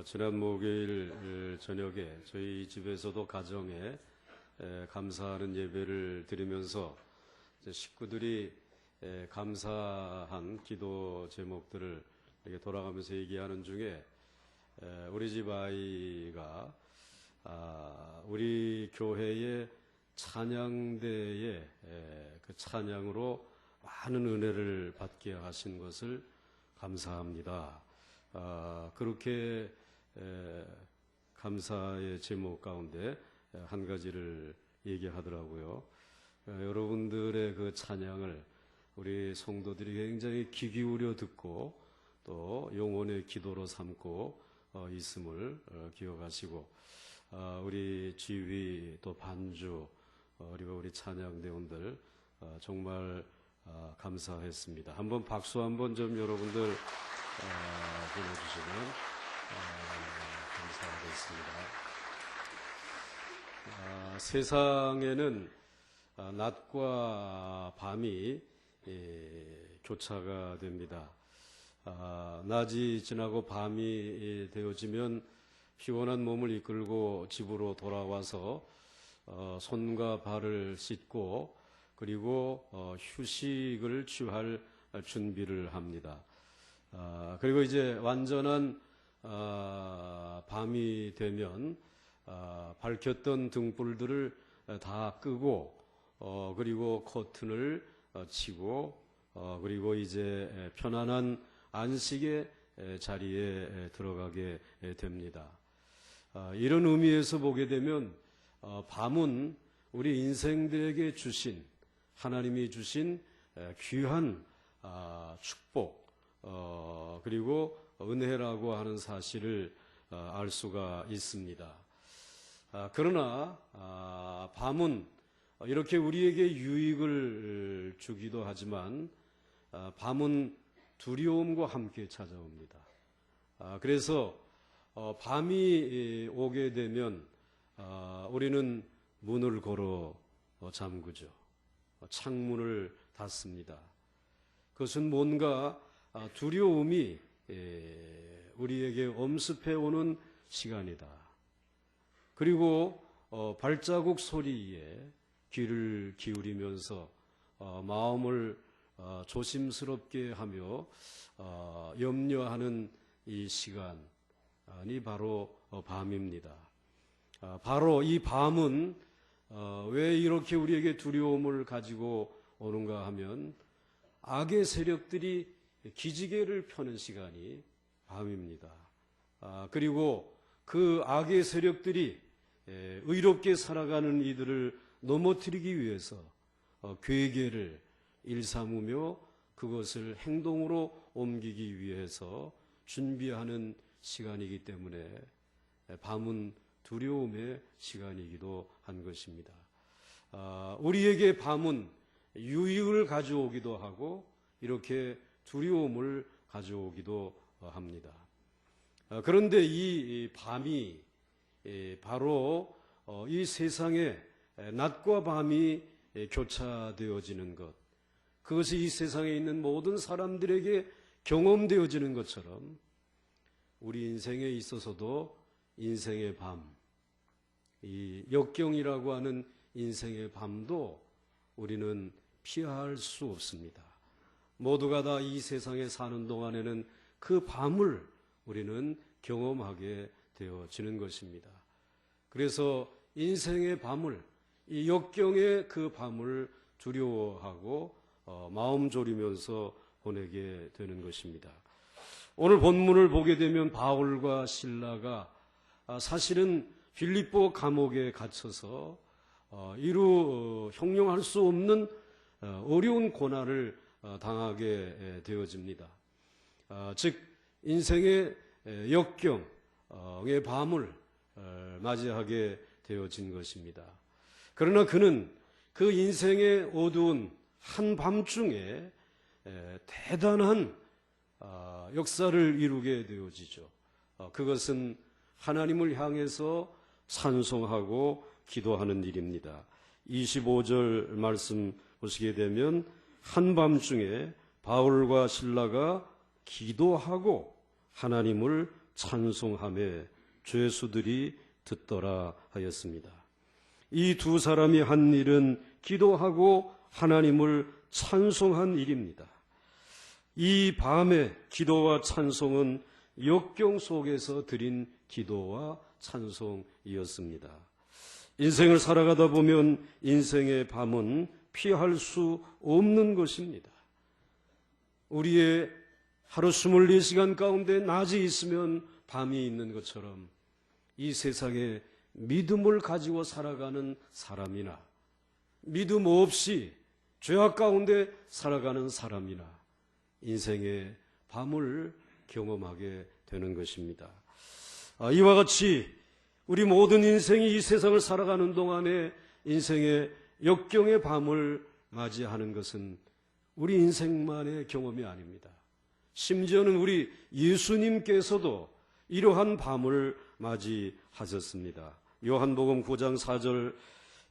지난 목요일 저녁에 저희 집에서도 가정에 감사하는 예배를 드리면서 식구들이 감사한 기도 제목들을 이렇게 돌아가면서 얘기하는 중에 우리 집 아이가 우리 교회의 찬양대에 그 찬양으로 많은 은혜를 받게 하신 것을 감사합니다. 그렇게 감사의 제목 가운데 한 가지를 얘기하더라고요. 여러분들의 그 찬양을 우리 성도들이 굉장히 귀 기울여 듣고 또 영혼의 기도로 삼고 있음을 기억하시고 우리 지휘 또 반주 그리고 우리 찬양대원들 정말 감사했습니다. 한번 박수 한번 좀 여러분들 보내주시면 감사하겠습니다. 세상에는 낮과 밤이 교차가 됩니다. 낮이 지나고 밤이 되어지면 피곤한 몸을 이끌고 집으로 돌아와서 손과 발을 씻고 그리고 휴식을 취할 준비를 합니다. 그리고 이제 완전한 밤이 되면 밝혔던 등불들을 다 끄고 그리고 커튼을 치고 그리고 이제 편안한 안식의 자리에 들어가게 됩니다. 이런 의미에서 보게 되면 밤은 우리 인생들에게 주신 하나님이 주신 귀한 축복 그리고 은혜라고 하는 사실을 알 수가 있습니다. 그러나 밤은 이렇게 우리에게 유익을 주기도 하지만 밤은 두려움과 함께 찾아옵니다. 그래서 밤이 오게 되면 우리는 문을 걸어 잠그죠. 창문을 닫습니다. 그것은 뭔가 두려움이 우리에게 엄습해오는 시간이다. 그리고 발자국 소리에 귀를 기울이면서 마음을 조심스럽게 하며 염려하는 이 시간이 바로 밤입니다. 바로 이 밤은 왜 이렇게 우리에게 두려움을 가지고 오는가 하면 악의 세력들이 기지개를 펴는 시간이 밤입니다. 그리고 그 악의 세력들이 의롭게 살아가는 이들을 넘어뜨리기 위해서 괴계를 일삼으며 그것을 행동으로 옮기기 위해서 준비하는 시간이기 때문에 밤은 두려움의 시간이기도 한 것입니다. 우리에게 밤은 유익을 가져오기도 하고 이렇게 두려움을 가져오기도 합니다. 그런데 이 밤이 바로 이 세상에 낮과 밤이 교차되어지는 것, 그것이 이 세상에 있는 모든 사람들에게 경험되어지는 것처럼 우리 인생에 있어서도 인생의 밤, 이 역경이라고 하는 인생의 밤도 우리는 피할 수 없습니다. 모두가 다 이 세상에 사는 동안에는 그 밤을 우리는 경험하게 되어지는 것입니다. 그래서 인생의 밤을, 이 역경의 그 밤을 두려워하고 마음 졸이면서 보내게 되는 것입니다. 오늘 본문을 보게 되면 바울과 실라가 사실은 빌립보 감옥에 갇혀서 이루 형용할 수 없는 어려운 고난을 당하게 되어집니다. 즉 인생의 역경의 밤을 맞이하게 되어진 것입니다. 그러나 그는 그 인생의 어두운 한밤중에 대단한 역사를 이루게 되어지죠. 그것은 하나님을 향해서 찬송하고 기도하는 일입니다. 25절 말씀 보시게 되면 한밤중에 바울과 실라가 기도하고 하나님을 찬송하며 죄수들이 듣더라 하였습니다. 이 두 사람이 한 일은 기도하고 하나님을 찬송한 일입니다. 이 밤의 기도와 찬송은 역경 속에서 드린 기도와 찬송이었습니다. 인생을 살아가다 보면 인생의 밤은 피할 수 없는 것입니다. 우리의 하루 24시간 가운데 낮이 있으면 밤이 있는 것처럼 이 세상에 믿음을 가지고 살아가는 사람이나 믿음 없이 죄악 가운데 살아가는 사람이나 인생의 밤을 경험하게 되는 것입니다. 이와 같이 우리 모든 인생이 이 세상을 살아가는 동안에 인생의 역경의 밤을 맞이하는 것은 우리 인생만의 경험이 아닙니다. 심지어는 우리 예수님께서도 이러한 밤을 맞이하셨습니다. 요한복음 9장 4절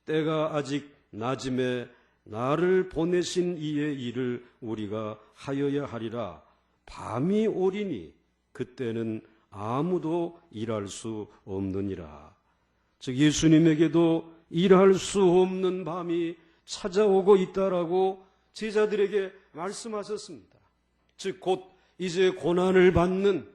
때가 아직 낮음에 나를 보내신 이의 일을 우리가 하여야 하리라. 밤이 오리니 그때는 아무도 일할 수 없느니라. 즉 예수님에게도 일할 수 없는 밤이 찾아오고 있다라고 제자들에게 말씀하셨습니다. 즉 곧 이제 고난을 받는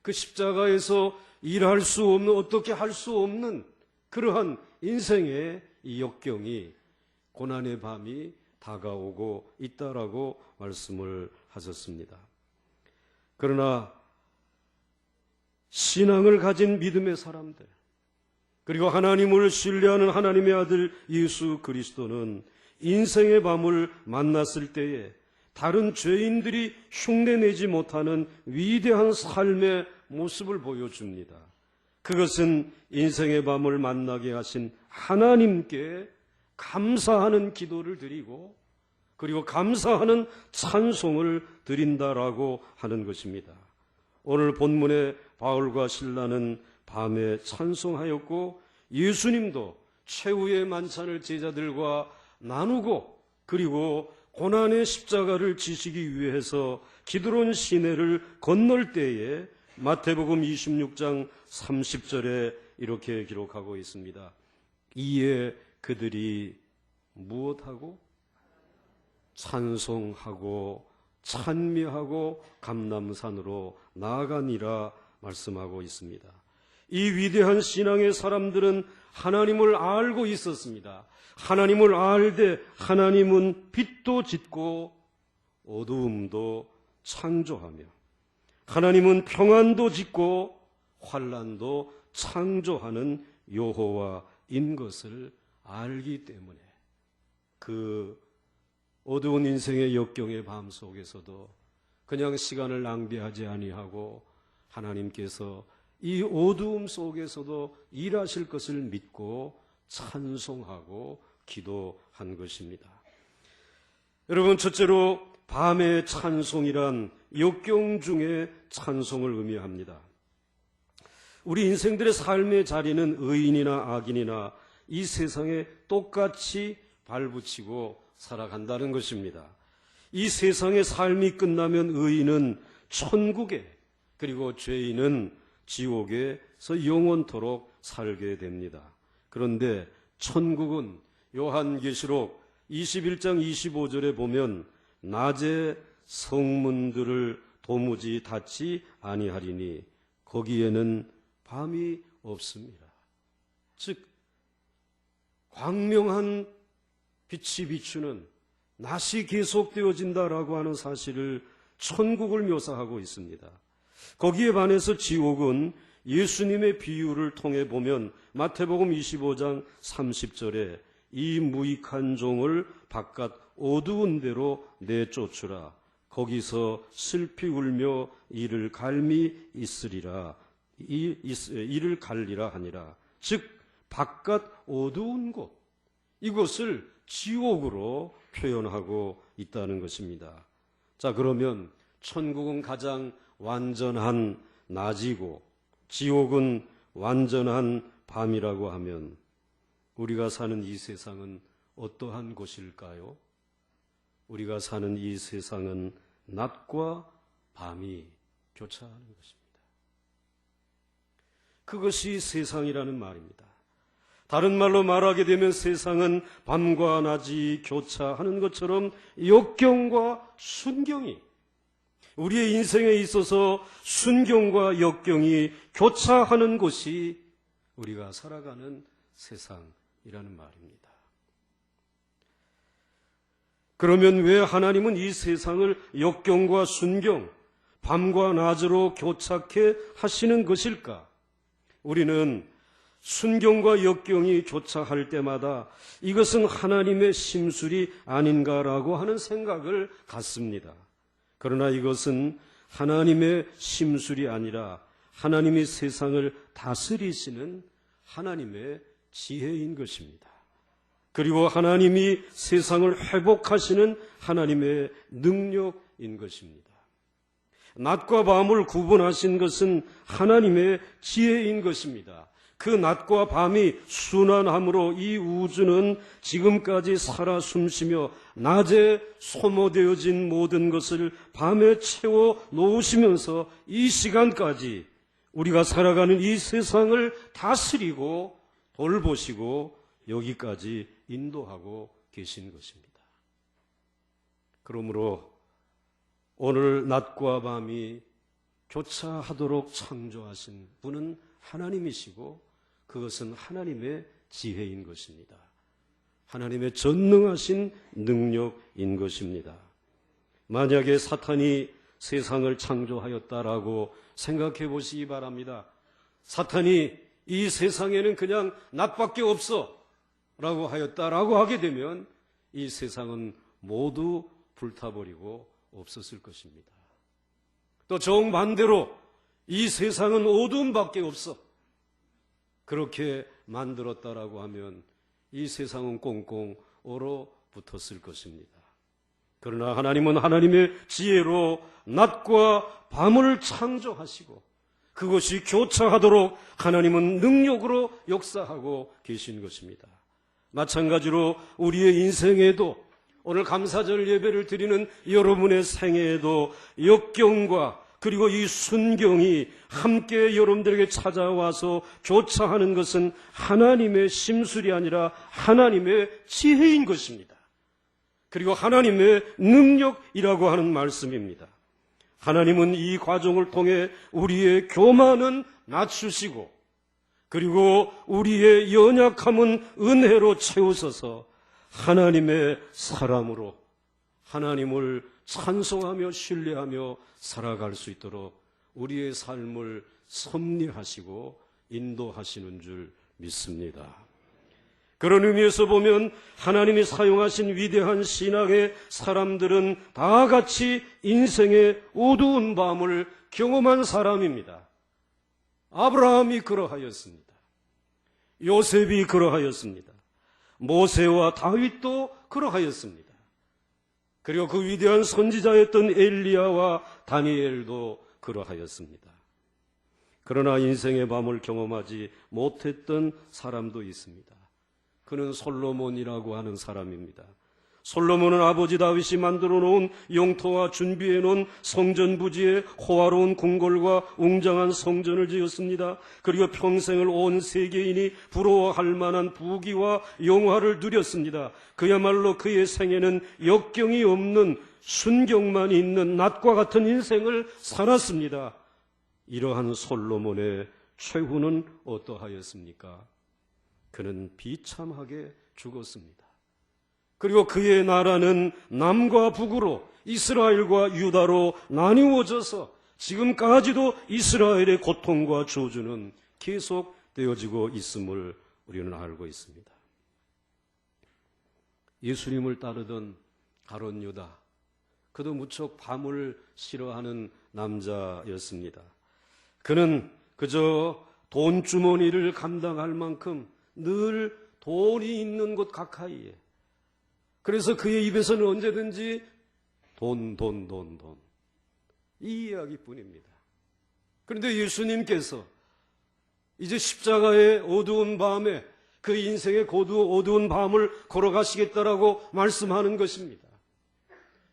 그 십자가에서 일할 수 없는, 어떻게 할 수 없는 그러한 인생의 이 역경이, 고난의 밤이 다가오고 있다라고 말씀을 하셨습니다. 그러나 신앙을 가진 믿음의 사람들, 그리고 하나님을 신뢰하는 하나님의 아들 예수 그리스도는 인생의 밤을 만났을 때에 다른 죄인들이 흉내내지 못하는 위대한 삶의 모습을 보여줍니다. 그것은 인생의 밤을 만나게 하신 하나님께 감사하는 기도를 드리고 그리고 감사하는 찬송을 드린다라고 하는 것입니다. 오늘 본문의 바울과 실라는 밤에 찬송하였고 예수님도 최후의 만찬을 제자들과 나누고 그리고 고난의 십자가를 지시기 위해서 기드론 시내를 건널 때에 마태복음 26장 30절에 이렇게 기록하고 있습니다. 이에 그들이 무엇하고? 찬송하고 찬미하고 감람산으로 나아가니라 말씀하고 있습니다. 이 위대한 신앙의 사람들은 하나님을 알고 있었습니다. 하나님을 알되 하나님은 빛도 짓고 어두움도 창조하며 하나님은 평안도 짓고 환난도 창조하는 여호와인 것을 알기 때문에 그 어두운 인생의 역경의 밤 속에서도 그냥 시간을 낭비하지 아니하고 하나님께서 이 어두움 속에서도 일하실 것을 믿고 찬송하고 기도한 것입니다. 여러분, 첫째로 밤의 찬송이란 역경 중에 찬송을 의미합니다. 우리 인생들의 삶의 자리는 의인이나 악인이나 이 세상에 똑같이 발붙이고 살아간다는 것입니다. 이 세상의 삶이 끝나면 의인은 천국에, 그리고 죄인은 지옥에서 영원토록 살게 됩니다. 그런데 천국은 요한계시록 21장 25절에 보면 낮에 성문들을 도무지 닫지 아니하리니 거기에는 밤이 없습니다. 즉 광명한 빛이 비추는 낮이 계속되어진다라고 하는 사실을 천국을 묘사하고 있습니다. 거기에 반해서 지옥은 예수님의 비유를 통해 보면 마태복음 25장 30절에 이 무익한 종을 바깥 어두운 데로 내쫓으라. 거기서 슬피 울며 이를 갈미 있으리라. 이를 갈리라 하니라. 즉 바깥 어두운 곳, 이곳을 지옥으로 표현하고 있다는 것입니다. 자, 그러면 천국은 가장 완전한 낮이고 지옥은 완전한 밤이라고 하면 우리가 사는 이 세상은 어떠한 곳일까요? 우리가 사는 이 세상은 낮과 밤이 교차하는 것입니다. 그것이 세상이라는 말입니다. 다른 말로 말하게 되면 세상은 밤과 낮이 교차하는 것처럼 역경과 순경이, 우리의 인생에 있어서 순경과 역경이 교차하는 곳이 우리가 살아가는 세상이라는 말입니다. 그러면 왜 하나님은 이 세상을 역경과 순경, 밤과 낮으로 교차케 하시는 것일까? 우리는 순경과 역경이 교차할 때마다 이것은 하나님의 심술이 아닌가라고 하는 생각을 갖습니다. 그러나 이것은 하나님의 심술이 아니라 하나님이 세상을 다스리시는 하나님의 지혜인 것입니다. 그리고 하나님이 세상을 회복하시는 하나님의 능력인 것입니다. 낮과 밤을 구분하신 것은 하나님의 지혜인 것입니다. 그 낮과 밤이 순환함으로 이 우주는 지금까지 살아 숨쉬며 낮에 소모되어진 모든 것을 밤에 채워 놓으시면서 이 시간까지 우리가 살아가는 이 세상을 다스리고 돌보시고 여기까지 인도하고 계신 것입니다. 그러므로 오늘 낮과 밤이 교차하도록 창조하신 분은 하나님이시고 그것은 하나님의 지혜인 것입니다. 하나님의 전능하신 능력인 것입니다. 만약에 사탄이 세상을 창조하였다라고 생각해 보시기 바랍니다. 사탄이 이 세상에는 그냥 낮밖에 없어 라고 하였다라고 하게 되면 이 세상은 모두 불타버리고 없었을 것입니다. 또 정반대로 이 세상은 어두움밖에 없어 그렇게 만들었다라고 하면 이 세상은 꽁꽁 얼어붙었을 것입니다. 그러나 하나님은 하나님의 지혜로 낮과 밤을 창조하시고 그것이 교차하도록 하나님은 능력으로 역사하고 계신 것입니다. 마찬가지로 우리의 인생에도 오늘 감사절 예배를 드리는 여러분의 생애에도 역경과 그리고 이 순경이 함께 여러분들에게 찾아와서 교차하는 것은 하나님의 심술이 아니라 하나님의 지혜인 것입니다. 그리고 하나님의 능력이라고 하는 말씀입니다. 하나님은 이 과정을 통해 우리의 교만은 낮추시고 그리고 우리의 연약함은 은혜로 채우셔서 하나님의 사람으로 하나님을 찬송하며 신뢰하며 살아갈 수 있도록 우리의 삶을 섭리하시고 인도하시는 줄 믿습니다. 그런 의미에서 보면 하나님이 사용하신 위대한 신학의 사람들은 다 같이 인생의 어두운 밤을 경험한 사람입니다. 아브라함이 그러하였습니다. 요셉이 그러하였습니다. 모세와 다윗도 그러하였습니다. 그리고 그 위대한 선지자였던 엘리야와 다니엘도 그러하였습니다. 그러나 인생의 밤을 경험하지 못했던 사람도 있습니다. 그는 솔로몬이라고 하는 사람입니다. 솔로몬은 아버지 다윗이 만들어 놓은 영토와 준비해 놓은 성전 부지에 호화로운 궁궐과 웅장한 성전을 지었습니다. 그리고 평생을 온 세계인이 부러워할 만한 부귀와 영화를 누렸습니다. 그야말로 그의 생애는 역경이 없는 순경만 있는 낮과 같은 인생을 살았습니다. 이러한 솔로몬의 최후는 어떠하였습니까? 그는 비참하게 죽었습니다. 그리고 그의 나라는 남과 북으로 이스라엘과 유다로 나뉘어져서 지금까지도 이스라엘의 고통과 저주는 계속되어지고 있음을 우리는 알고 있습니다. 예수님을 따르던 가룟 유다, 그도 무척 밤을 싫어하는 남자였습니다. 그는 그저 돈주머니를 감당할 만큼 늘 돈이 있는 곳 가까이에, 그래서 그의 입에서는 언제든지 돈 이 이야기뿐입니다. 그런데 예수님께서 이제 십자가의 어두운 밤에 그 인생의 어두운 밤을 걸어가시겠다라고 말씀하는 것입니다.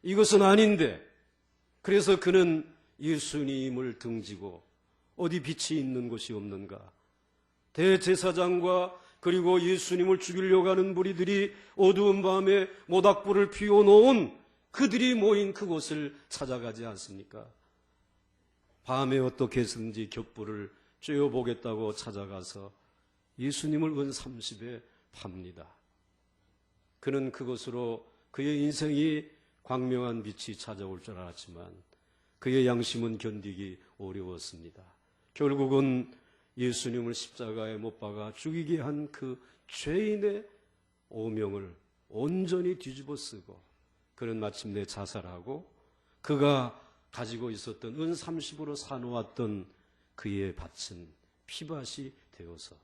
이것은 아닌데, 그래서 그는 예수님을 등지고 어디 빛이 있는 곳이 없는가 대제사장과 그리고 예수님을 죽이려고 하는 무리들이 어두운 밤에 모닥불을 피워놓은 그들이 모인 그곳을 찾아가지 않습니까? 밤에 어떻게 해서든지 격불을 쬐어보겠다고 찾아가서 예수님을 은 30에 팝니다. 그는 그것으로 그의 인생이 광명한 빛이 찾아올 줄 알았지만 그의 양심은 견디기 어려웠습니다. 결국은 예수님을 십자가에 못 박아 죽이게 한 그 죄인의 오명을 온전히 뒤집어 쓰고 그는 마침내 자살하고 그가 가지고 있었던 은 30으로 사놓았던 그의 밭은 피밭이 되어서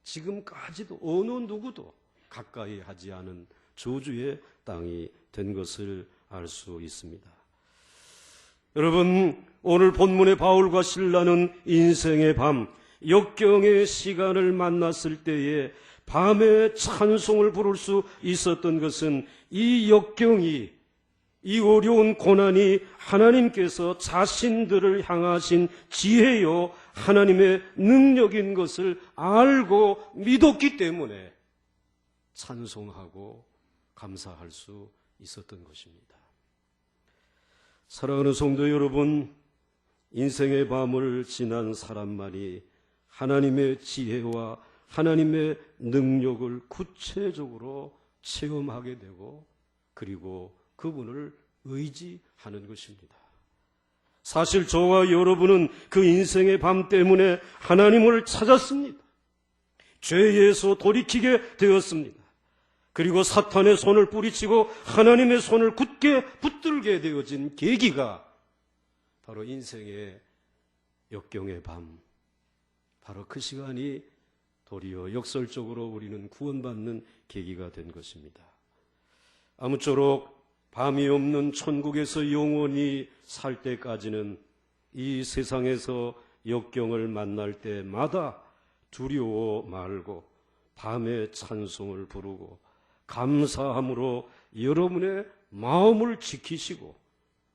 지금까지도 어느 누구도 가까이 하지 않은 저주의 땅이 된 것을 알 수 있습니다. 여러분, 오늘 본문의 바울과 실라는 인생의 밤, 역경의 시간을 만났을 때에 밤에 찬송을 부를 수 있었던 것은 이 역경이, 이 어려운 고난이 하나님께서 자신들을 향하신 지혜요 하나님의 능력인 것을 알고 믿었기 때문에 찬송하고 감사할 수 있었던 것입니다. 사랑하는 성도 여러분, 인생의 밤을 지난 사람만이 하나님의 지혜와 하나님의 능력을 구체적으로 체험하게 되고 그리고 그분을 의지하는 것입니다. 사실 저와 여러분은 그 인생의 밤 때문에 하나님을 찾았습니다. 죄에서 돌이키게 되었습니다. 그리고 사탄의 손을 뿌리치고 하나님의 손을 굳게 붙들게 되어진 계기가 바로 인생의 역경의 밤, 바로 그 시간이 도리어 역설적으로 우리는 구원받는 계기가 된 것입니다. 아무쪼록 밤이 없는 천국에서 영원히 살 때까지는 이 세상에서 역경을 만날 때마다 두려워 말고 밤에 찬송을 부르고 감사함으로 여러분의 마음을 지키시고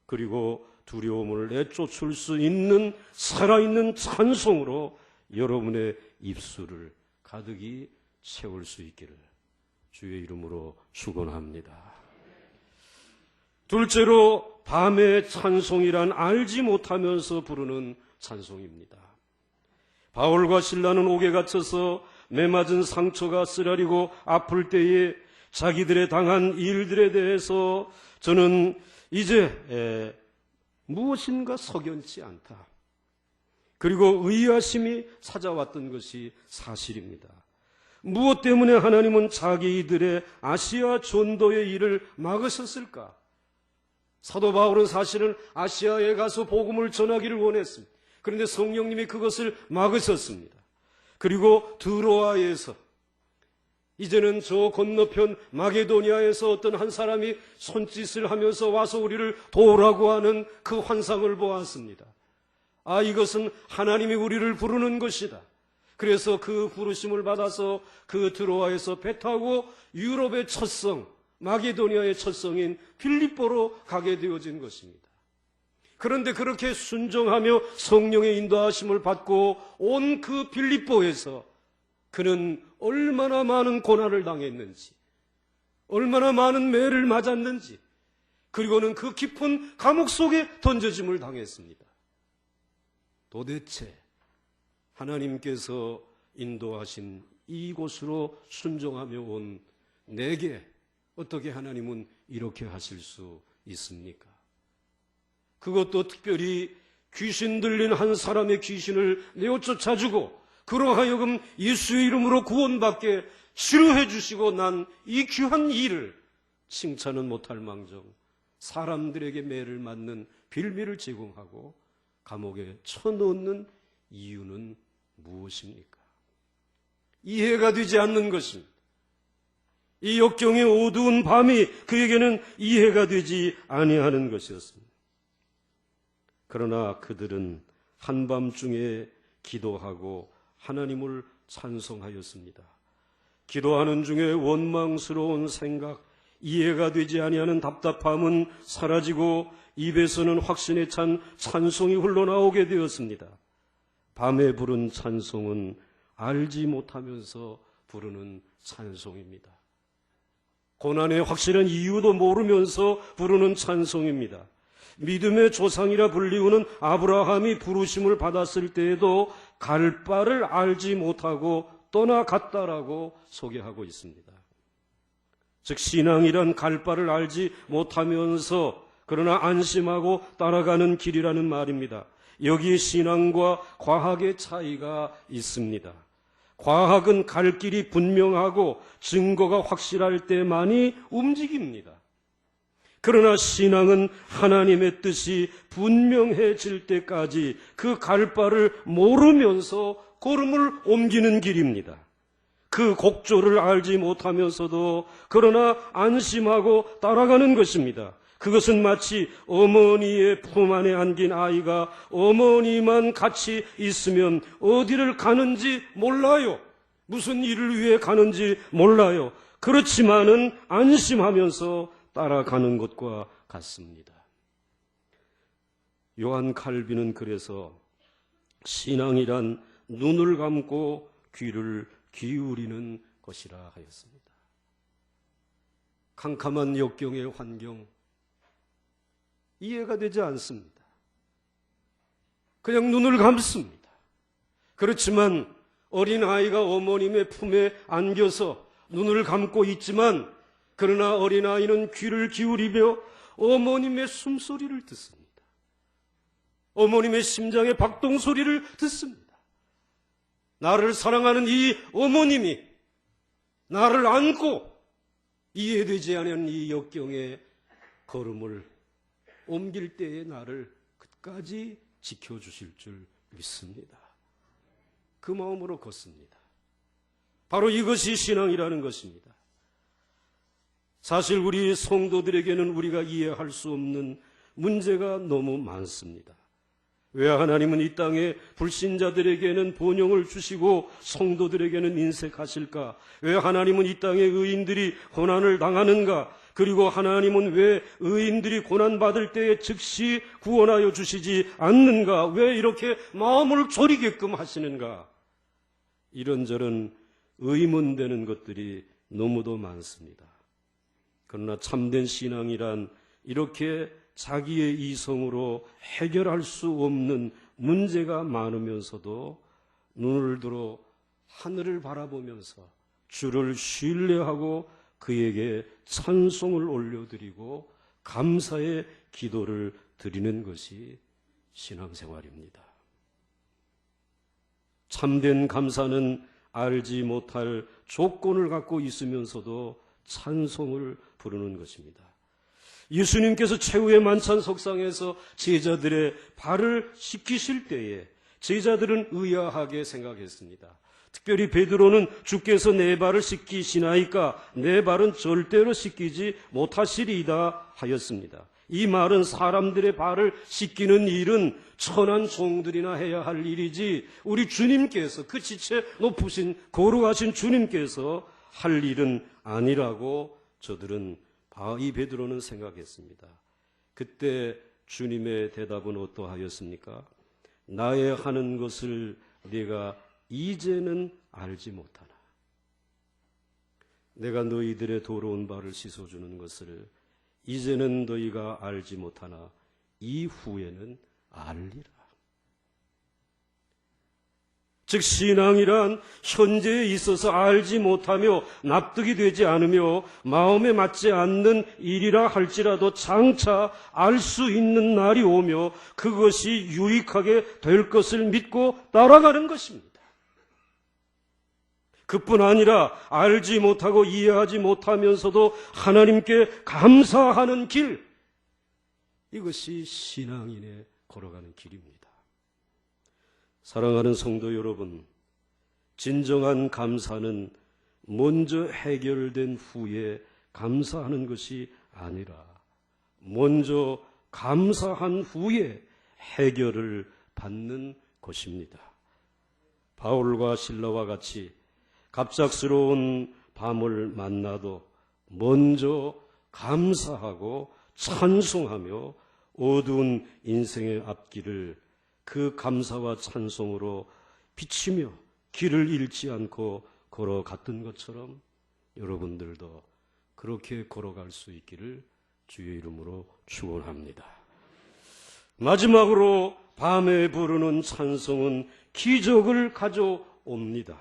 그리고 두려움을 내쫓을 수 있는 살아있는 찬송으로 여러분의 입술을 가득히 채울 수 있기를 주의 이름으로 축원합니다. 둘째로 밤의 찬송이란 알지 못하면서 부르는 찬송입니다. 바울과 실라는 옥에 갇혀서 매맞은 상처가 쓰라리고 아플 때에 자기들의 당한 일들에 대해서 저는 이제 무엇인가 석연치 않다. 그리고 의아심이 찾아왔던 것이 사실입니다. 무엇 때문에 하나님은 자기들의 아시아 전도의 일을 막으셨을까? 사도 바울은 사실은 아시아에 가서 복음을 전하기를 원했습니다. 그런데 성령님이 그것을 막으셨습니다. 그리고 드로아에서 이제는 저 건너편 마게도니아에서 어떤 한 사람이 손짓을 하면서 와서 우리를 도우라고 하는 그 환상을 보았습니다. 아, 이것은 하나님이 우리를 부르는 것이다. 그래서 그 부르심을 받아서 그 드로아에서 배 타고 유럽의 첫 성, 마게도니아의 첫 성인 빌립보로 가게 되어진 것입니다. 그런데 그렇게 순종하며 성령의 인도하심을 받고 온 그 빌립보에서 그는 얼마나 많은 고난을 당했는지, 얼마나 많은 매를 맞았는지, 그리고는 그 깊은 감옥 속에 던져짐을 당했습니다. 도대체 하나님께서 인도하신 이곳으로 순종하며 온 내게 어떻게 하나님은 이렇게 하실 수 있습니까? 그것도 특별히 귀신 들린 한 사람의 귀신을 내어 쫓아주고 그로 하여금 예수의 이름으로 구원받게 치료해 주시고 난 이 귀한 일을 칭찬은 못할 망정 사람들에게 매를 맞는 빌미를 제공하고 감옥에 쳐넣는 이유는 무엇입니까? 이해가 되지 않는 것입니다. 이 역경의 어두운 밤이 그에게는 이해가 되지 아니하는 것이었습니다. 그러나 그들은 한밤중에 기도하고 하나님을 찬송하였습니다. 기도하는 중에 원망스러운 생각, 이해가 되지 아니하는 답답함은 사라지고 입에서는 확신에 찬 찬송이 흘러나오게 되었습니다. 밤에 부른 찬송은 알지 못하면서 부르는 찬송입니다. 고난의 확실한 이유도 모르면서 부르는 찬송입니다. 믿음의 조상이라 불리우는 아브라함이 부르심을 받았을 때에도 갈 바를 알지 못하고 떠나갔다라고 소개하고 있습니다. 즉 신앙이란 갈 바를 알지 못하면서 그러나 안심하고 따라가는 길이라는 말입니다. 여기에 신앙과 과학의 차이가 있습니다. 과학은 갈 길이 분명하고 증거가 확실할 때만이 움직입니다. 그러나 신앙은 하나님의 뜻이 분명해질 때까지 그 갈 바를 모르면서 걸음을 옮기는 길입니다. 그 곡조를 알지 못하면서도 그러나 안심하고 따라가는 것입니다. 그것은 마치 어머니의 품 안에 안긴 아이가 어머니만 같이 있으면 어디를 가는지 몰라요. 무슨 일을 위해 가는지 몰라요. 그렇지만은 안심하면서 따라가는 것과 같습니다. 요한 칼빈은 그래서 신앙이란 눈을 감고 귀를 기울이는 것이라 하였습니다. 캄캄한 역경의 환경 이해가 되지 않습니다. 그냥 눈을 감습니다. 그렇지만 어린아이가 어머님의 품에 안겨서 눈을 감고 있지만 그러나 어린아이는 귀를 기울이며 어머님의 숨소리를 듣습니다. 어머님의 심장의 박동소리를 듣습니다. 나를 사랑하는 이 어머님이 나를 안고 이해되지 않은 이 역경의 걸음을 옮길 때에 나를 끝까지 지켜주실 줄 믿습니다. 그 마음으로 걷습니다. 바로 이것이 신앙이라는 것입니다. 사실 우리 성도들에게는 우리가 이해할 수 없는 문제가 너무 많습니다. 왜 하나님은 이 땅에 불신자들에게는 본영을 주시고 성도들에게는 인색하실까? 왜 하나님은 이 땅에 의인들이 고난을 당하는가? 그리고 하나님은 왜 의인들이 고난받을 때에 즉시 구원하여 주시지 않는가? 왜 이렇게 마음을 졸이게끔 하시는가? 이런저런 의문되는 것들이 너무도 많습니다. 그러나 참된 신앙이란 이렇게 자기의 이성으로 해결할 수 없는 문제가 많으면서도 눈을 들어 하늘을 바라보면서 주를 신뢰하고 그에게 찬송을 올려드리고 감사의 기도를 드리는 것이 신앙생활입니다. 참된 감사는 알지 못할 조건을 갖고 있으면서도 찬송을 부르는 것입니다. 예수님께서 최후의 만찬 석상에서 제자들의 발을 씻기실 때에 제자들은 의아하게 생각했습니다. 특별히 베드로는 주께서 내 발을 씻기시나이까 내 발은 절대로 씻기지 못하시리이다 하였습니다. 이 말은 사람들의 발을 씻기는 일은 천한 종들이나 해야 할 일이지 우리 주님께서 그 지체 높으신 거룩하신 주님께서 할 일은 아니라고 저들은 이 베드로는 생각했습니다. 그때 주님의 대답은 어떠하였습니까? 나의 하는 것을 네가 이제는 알지 못하나. 내가 너희들의 더러운 발을 씻어주는 것을 이제는 너희가 알지 못하나 이후에는 알리라. 즉 신앙이란 현재에 있어서 알지 못하며 납득이 되지 않으며 마음에 맞지 않는 일이라 할지라도 장차 알 수 있는 날이 오며 그것이 유익하게 될 것을 믿고 따라가는 것입니다. 그뿐 아니라 알지 못하고 이해하지 못하면서도 하나님께 감사하는 길, 이것이 신앙인의 걸어가는 길입니다. 사랑하는 성도 여러분, 진정한 감사는 먼저 해결된 후에 감사하는 것이 아니라 먼저 감사한 후에 해결을 받는 것입니다. 바울과 실라와 같이 갑작스러운 밤을 만나도 먼저 감사하고 찬송하며 어두운 인생의 앞길을 그 감사와 찬송으로 비치며 길을 잃지 않고 걸어갔던 것처럼 여러분들도 그렇게 걸어갈 수 있기를 주의 이름으로 축원합니다. 마지막으로 밤에 부르는 찬송은 기적을 가져옵니다.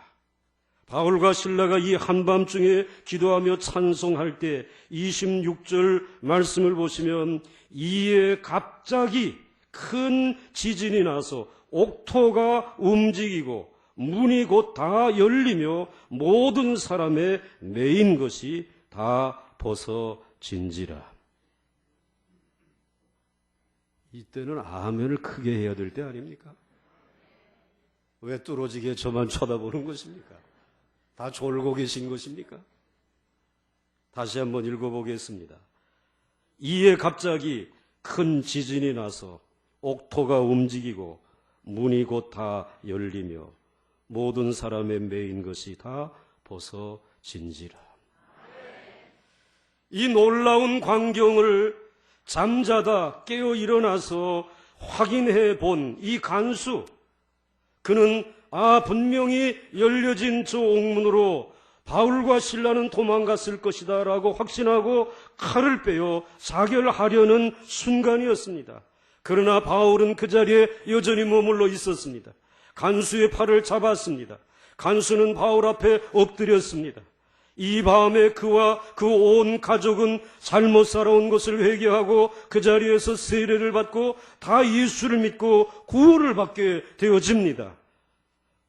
바울과 실라가 이 한밤중에 기도하며 찬송할 때 26절 말씀을 보시면 이에 갑자기 큰 지진이 나서 옥토가 움직이고 문이 곧 다 열리며 모든 사람의 매인 것이 다 벗어진지라. 이때는 아멘을 크게 해야 될 때 아닙니까? 왜 뚫어지게 저만 쳐다보는 것입니까? 다 졸고 계신 것입니까? 다시 한번 읽어보겠습니다. 이에 갑자기 큰 지진이 나서 옥토가 움직이고 문이 곧 다 열리며 모든 사람의 매인 것이 다 벗어진지라. 이 놀라운 광경을 잠자다 깨어 일어나서 확인해 본 이 간수, 그는 분명히 열려진 저 옥문으로 바울과 실라는 도망갔을 것이다 라고 확신하고 칼을 빼어 사결하려는 순간이었습니다. 그러나 바울은 그 자리에 여전히 머물러 있었습니다. 간수의 팔을 잡았습니다. 간수는 바울 앞에 엎드렸습니다. 이 밤에 그와 그 온 가족은 잘못 살아온 것을 회개하고 그 자리에서 세례를 받고 다 예수를 믿고 구원을 받게 되어집니다.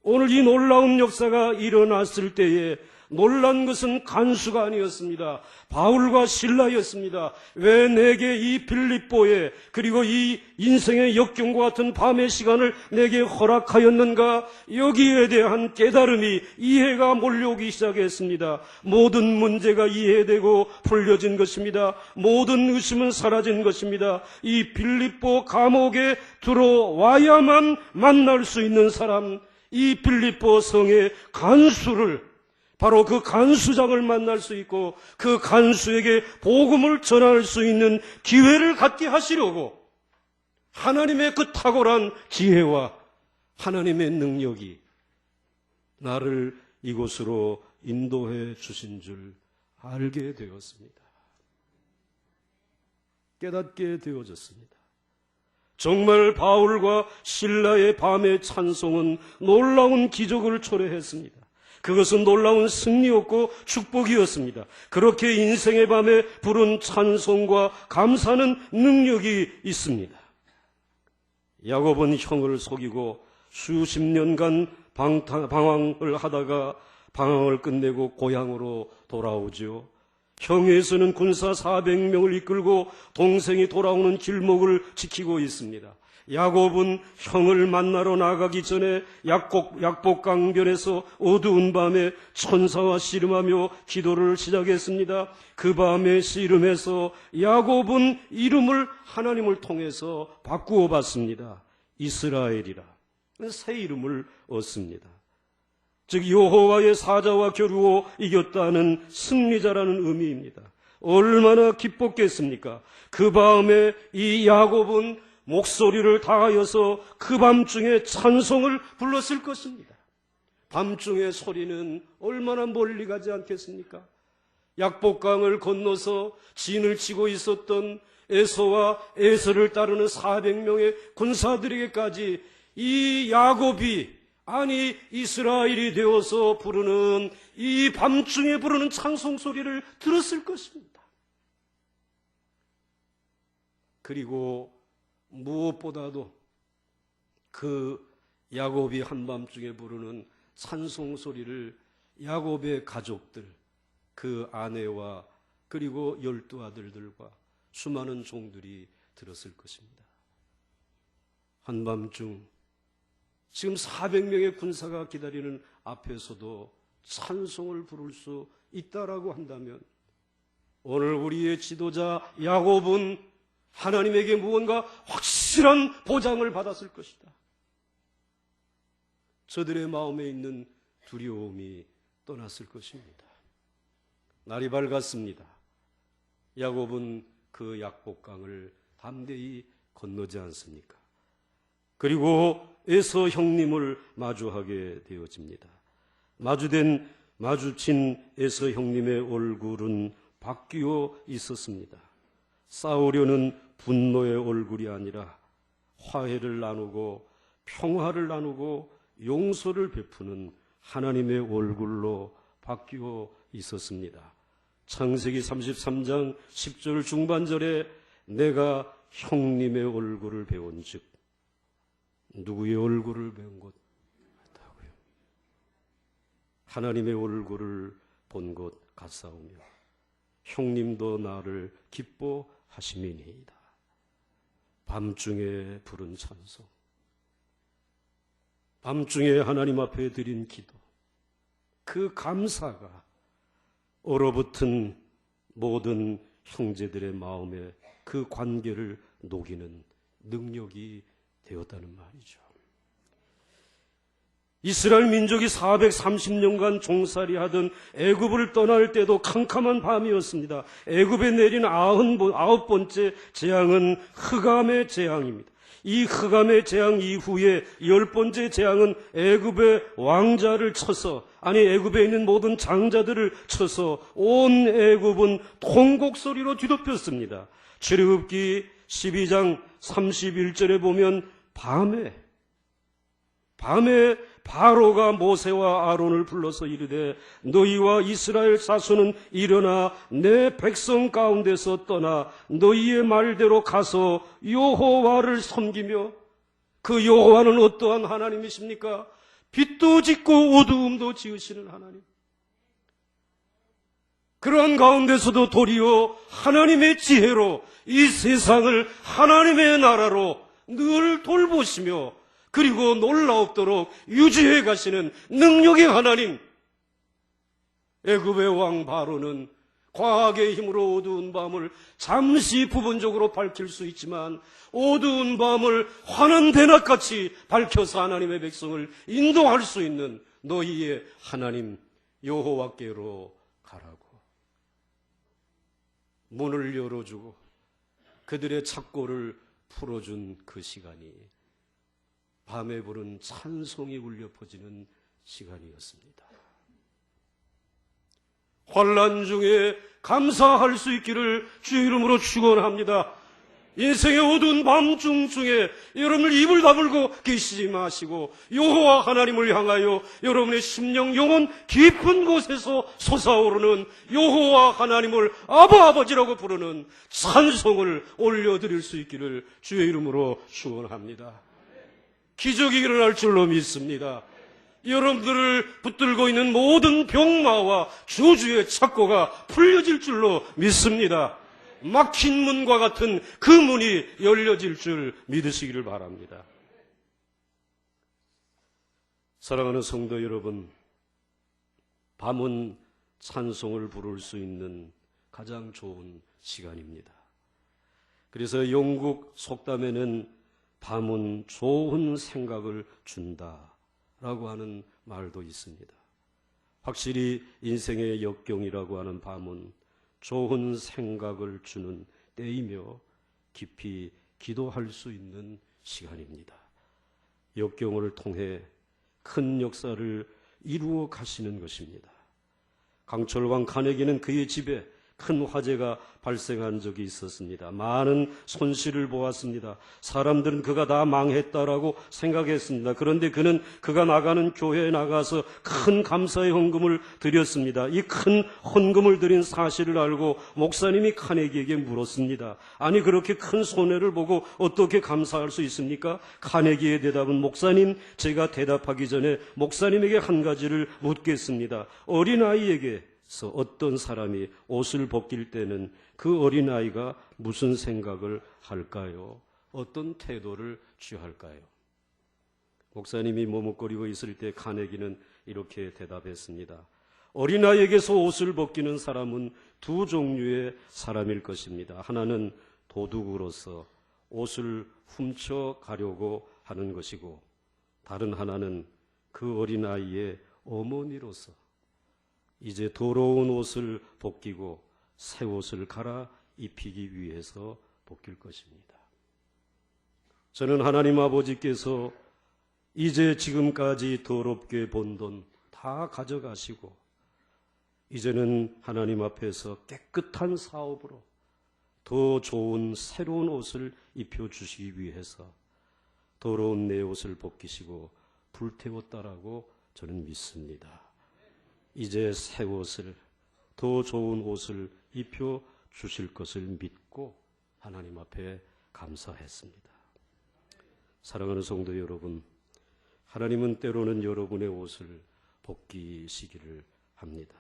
오늘 이 놀라운 역사가 일어났을 때에 놀란 것은 간수가 아니었습니다. 바울과 실라였습니다. 왜 내게 이 빌립보에 그리고 이 인생의 역경과 같은 밤의 시간을 내게 허락하였는가? 여기에 대한 깨달음이, 이해가 몰려오기 시작했습니다. 모든 문제가 이해되고 풀려진 것입니다. 모든 의심은 사라진 것입니다. 이 빌립보 감옥에 들어와야만 만날 수 있는 사람, 이 빌립보 성의 간수를, 바로 그 간수장을 만날 수 있고 그 간수에게 복음을 전할 수 있는 기회를 갖게 하시려고 하나님의 그 탁월한 지혜와 하나님의 능력이 나를 이곳으로 인도해 주신 줄 알게 되었습니다. 깨닫게 되어졌습니다. 정말 바울과 실라의 밤의 찬송은 놀라운 기적을 초래했습니다. 그것은 놀라운 승리였고 축복이었습니다. 그렇게 인생의 밤에 부른 찬송과 감사는 능력이 있습니다. 야곱은 형을 속이고 수십 년간 방황을 하다가 방황을 끝내고 고향으로 돌아오죠. 형에서는 군사 400명을 이끌고 동생이 돌아오는 길목을 지키고 있습니다. 야곱은 형을 만나러 나가기 전에 약복강변에서 어두운 밤에 천사와 씨름하며 기도를 시작했습니다. 그 밤에 씨름해서 야곱은 이름을 하나님을 통해서 바꾸어 봤습니다. 이스라엘이라 새 이름을 얻습니다. 즉 여호와의 사자와 겨루어 이겼다는 승리자라는 의미입니다. 얼마나 기뻤겠습니까? 그 밤에 이 야곱은 목소리를 다하여서 그 밤중에 찬송을 불렀을 것입니다. 밤중의 소리는 얼마나 멀리 가지 않겠습니까? 약복강을 건너서 진을 치고 있었던 에서와 에서를 따르는 400명의 군사들에게까지 이 야곱이, 아니 이스라엘이 되어서 부르는 이 밤중에 부르는 찬송 소리를 들었을 것입니다. 그리고 무엇보다도 그 야곱이 한밤중에 부르는 찬송 소리를 야곱의 가족들, 그 아내와 그리고 12 아들들과 수많은 종들이 들었을 것입니다. 한밤중 지금 400명의 군사가 기다리는 앞에서도 찬송을 부를 수 있다라고 한다면 오늘 우리의 지도자 야곱은 하나님에게 무언가 확실한 보장을 받았을 것이다. 저들의 마음에 있는 두려움이 떠났을 것입니다. 날이 밝았습니다. 야곱은 그 약복강을 담대히 건너지 않습니까? 그리고 에서 형님을 마주하게 되어집니다. 마주친 에서 형님의 얼굴은 바뀌어 있었습니다. 싸우려는 분노의 얼굴이 아니라 화해를 나누고 평화를 나누고 용서를 베푸는 하나님의 얼굴로 바뀌어 있었습니다. 창세기 33장 10절 중반절에 내가 형님의 얼굴을 배운즉, 누구의 얼굴을 배운 것 같다고요? 하나님의 얼굴을 본 것 같사오며 형님도 나를 기뻐하심이니이다. 밤중에 부른 찬송, 밤중에 하나님 앞에 드린 기도, 그 감사가 얼어붙은 모든 형제들의 마음에 그 관계를 녹이는 능력이 되었다는 말이죠. 이스라엘 민족이 430년간 종살이 하던 애굽을 떠날 때도 캄캄한 밤이었습니다. 애굽에 내린 99번째 재앙은 흑암의 재앙입니다. 이 흑암의 재앙 이후에 10번째 재앙은 애굽의 왕자를 쳐서, 애굽에 있는 모든 장자들을 쳐서 온 애굽은 통곡 소리로 뒤덮였습니다. 출애굽기 12장 31절에 보면 밤에 바로가 모세와 아론을 불러서 이르되 너희와 이스라엘 사수는 일어나 내 백성 가운데서 떠나 너희의 말대로 가서 여호와를 섬기며, 그 여호와는 어떠한 하나님이십니까? 빛도 짓고 어두움도 지으시는 하나님. 그러한 가운데서도 도리어 하나님의 지혜로 이 세상을 하나님의 나라로 늘 돌보시며 그리고 놀라웠도록 유지해 가시는 능력의 하나님. 애굽의 왕 바로는 과학의 힘으로 어두운 밤을 잠시 부분적으로 밝힐 수 있지만 어두운 밤을 환한 대낮같이 밝혀서 하나님의 백성을 인도할 수 있는 너희의 하나님 여호와께로 가라고 문을 열어주고 그들의 착고를 풀어준 그 시간이 밤에 부른 찬송이 울려 퍼지는 시간이었습니다. 환난 중에 감사할 수 있기를 주의 이름으로 축원합니다. 인생의 어두운 밤중 중에 여러분을 입을 다물고 계시지 마시고 여호와 하나님을 향하여 여러분의 심령 영혼 깊은 곳에서 솟아오르는 여호와 하나님을 아버지라고 부르는 찬송을 올려드릴 수 있기를 주의 이름으로 축원합니다. 기적이 일어날 줄로 믿습니다. 여러분들을 붙들고 있는 모든 병마와 저주의 착고가 풀려질 줄로 믿습니다. 막힌 문과 같은 그 문이 열려질 줄 믿으시기를 바랍니다. 사랑하는 성도 여러분, 밤은 찬송을 부를 수 있는 가장 좋은 시간입니다. 그래서 영국 속담에는 밤은 좋은 생각을 준다라고 하는 말도 있습니다. 확실히 인생의 역경이라고 하는 밤은 좋은 생각을 주는 때이며 깊이 기도할 수 있는 시간입니다. 역경을 통해 큰 역사를 이루어 가시는 것입니다. 강철왕 카네기는 그의 집에 큰 화재가 발생한 적이 있었습니다. 많은 손실을 보았습니다. 사람들은 그가 다 망했다라고 생각했습니다. 그런데 그는 그가 나가는 교회에 나가서 큰 감사의 헌금을 드렸습니다. 이 큰 헌금을 드린 사실을 알고 목사님이 카네기에게 물었습니다. 아니, 그렇게 큰 손해를 보고 어떻게 감사할 수 있습니까? 카네기의 대답은, 목사님, 제가 대답하기 전에 목사님에게 한 가지를 묻겠습니다. 어린아이에게 어떤 사람이 옷을 벗길 때는 그 어린아이가 무슨 생각을 할까요? 어떤 태도를 취할까요? 목사님이 머뭇거리고 있을 때 카네기는 이렇게 대답했습니다. 어린아이에게서 옷을 벗기는 사람은 두 종류의 사람일 것입니다. 하나는 도둑으로서 옷을 훔쳐가려고 하는 것이고, 다른 하나는 그 어린아이의 어머니로서 이제 더러운 옷을 벗기고 새 옷을 갈아 입히기 위해서 벗길 것입니다. 저는 하나님 아버지께서 이제 지금까지 더럽게 본 돈 다 가져가시고 이제는 하나님 앞에서 깨끗한 사업으로 더 좋은 새로운 옷을 입혀주시기 위해서 더러운 내 옷을 벗기시고 불태웠다라고 저는 믿습니다. 이제 새 옷을, 더 좋은 옷을 입혀주실 것을 믿고 하나님 앞에 감사했습니다. 사랑하는 성도 여러분, 하나님은 때로는 여러분의 옷을 벗기시기를 합니다.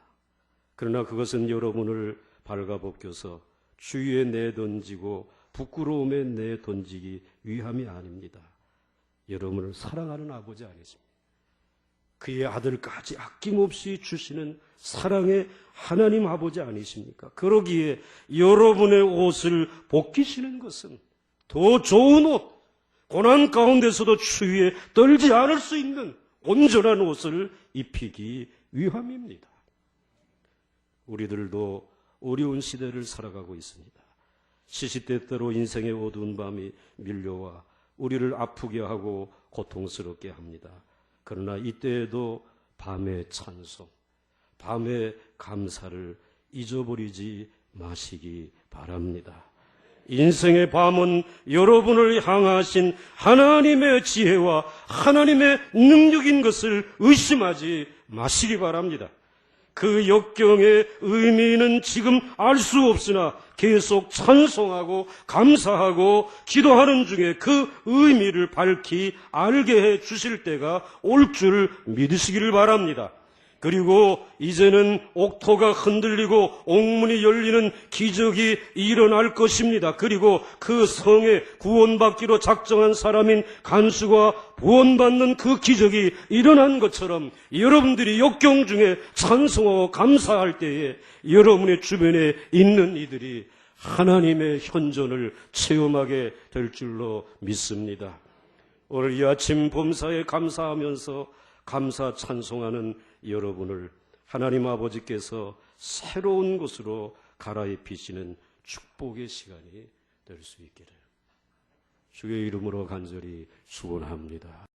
그러나 그것은 여러분을 발가벗겨서 주위에 내던지고 부끄러움에 내던지기 위함이 아닙니다. 여러분을 사랑하는 아버지 아니십니까? 그의 아들까지 아낌없이 주시는 사랑의 하나님 아버지 아니십니까? 그러기에 여러분의 옷을 벗기시는 것은 더 좋은 옷, 고난 가운데서도 추위에 떨지 않을 수 있는 온전한 옷을 입히기 위함입니다. 우리들도 어려운 시대를 살아가고 있습니다. 시시때때로 인생의 어두운 밤이 밀려와 우리를 아프게 하고 고통스럽게 합니다. 그러나 이때에도 밤의 찬송, 밤의 감사를 잊어버리지 마시기 바랍니다. 인생의 밤은 여러분을 향하신 하나님의 지혜와 하나님의 능력인 것을 의심하지 마시기 바랍니다. 그 역경의 의미는 지금 알 수 없으나 계속 찬송하고 감사하고 기도하는 중에 그 의미를 밝히 알게 해 주실 때가 올 줄 믿으시기를 바랍니다. 그리고 이제는 옥토가 흔들리고 옥문이 열리는 기적이 일어날 것입니다. 그리고 그 성에 구원받기로 작정한 사람인 간수가 구원받는 그 기적이 일어난 것처럼 여러분들이 역경 중에 찬송하고 감사할 때에 여러분의 주변에 있는 이들이 하나님의 현존을 체험하게 될 줄로 믿습니다. 오늘 이 아침 범사에 감사하면서 감사 찬송하는 여러분을 하나님 아버지께서 새로운 것으로 갈아입히시는 축복의 시간이 될 수 있기를 주의 이름으로 간절히 축원합니다.